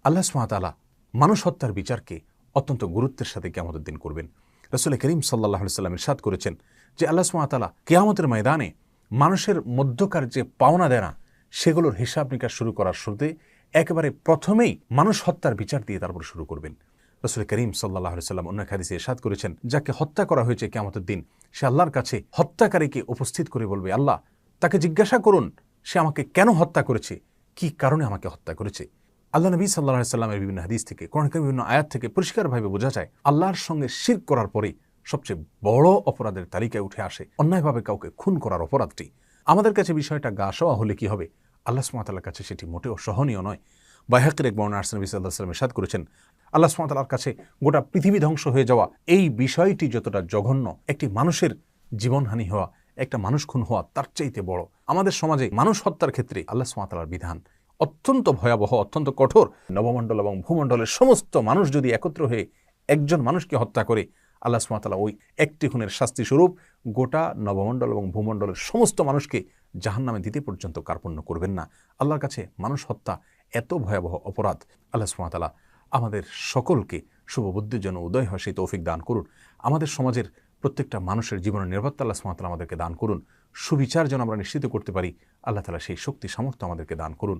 আল্লাহ সুবহানাহু ওয়া তাআলা মানুষ হত্যার বিচারকে অত্যন্ত গুরুত্বের সাথে কিয়ামতের দিন করবেন। রাসূল করিম সাল্লাল্লাহু আলাইহি ওয়াসাল্লাম ইরশাদ করেছেন যে আল্লাহ সুবহানাহু ওয়া তাআলা কিয়ামতের ময়দানে মানুষের মধ্যকার যে পাওনা দেনা সেগুলোর হিসাব নিকাশ শুরু করার শুরুতে একেবারে প্রথমেই মানুষ হত্যার বিচার দিয়ে তারপর শুরু করবেন। রাসূল করিম সাল্লাল্লাহু আলাইহি ওয়াসাল্লাম অন্য এক হাদিসে ইরশাদ করেছেন, যাকে হত্যা করা হয়েছে কিয়ামতের দিন সে আল্লাহর কাছে হত্যাকারীকে উপস্থিত করে বলবে, আল্লাহ তাকে জিজ্ঞাসা করুন সে আমাকে কেন হত্যা করেছে, কি কারণে আমাকে হত্যা করেছে। আল্লাহ নবী সাল্লাল্লাহু আলাইহি ওয়াসাল্লামের বিভিন্ন হাদিস থেকে, কোরআনের বিভিন্ন আয়াত থেকে পরিষ্কারভাবে বোঝা যায় আল্লাহর সঙ্গে শিরক করার পরে সবচেয়ে বড় অপরাধের তালিকায় উঠে আসে অন্যায়ভাবে কাউকে খুন করার অপরাধটি। আমাদের কাছে বিষয়টা গা সওয়া হলে কি হবে, আল্লাহ সুবহানাহু ওয়া তাআলার কাছে সেটি মোটেও সহনীয় নয়। বাইহাকির এক বর্ণনা নবী সাল্লাল্লাহু আলাইহি ওয়াসাল্লাম ইরশাদ করেছেন, আল্লাহ সুবহানাহু ওয়া তাআলার কাছে গোটা পৃথিবী ধ্বংস হয়ে যাওয়া এই বিষয়টি যতটা জঘন্য, একটি মানুষের জীবনহানি হওয়া, একটা মানুষ খুন হওয়া তার চাইতে বড়। আমাদের সমাজে মানুষ হত্যার ক্ষেত্রে আল্লাহ সুবহানাহু ওয়া তাআলার বিধান অত্যন্ত ভয়াবহ, অত্যন্ত কঠোর। নবমণ্ডল এবং ভূমণ্ডলের সমস্ত মানুষ যদি একত্র হয়ে একজন মানুষকে হত্যা করে, আল্লাহ সুবহানাহু ওয়া তাআলা ওই একটি খুনের শাস্তি স্বরূপ গোটা নবমণ্ডল এবং ভূমণ্ডলের সমস্ত মানুষকে জাহান্নামে দিতে পর্যন্ত কার্পণ্য করবেন না। আল্লাহর কাছে মানুষ হত্যা এত ভয়াবহ অপরাধ। আল্লাহ সুবহানাহু ওয়া তাআলা আমাদের সকলকে শুভবুদ্ধির জন্য উদয় হয় সেই তৌফিক দান করুন। আমাদের সমাজের প্রত্যেকটা মানুষের জীবনের নিরাপত্তা আল্লাহ সুবহানাহু ওয়া তাআলা আমাদেরকে দান করুন। সুবিচার যেন আমরা নিশ্চিত করতে পারি, আল্লাহ তাআলা সেই শক্তি সামর্থ্য আমাদেরকে দান করুন।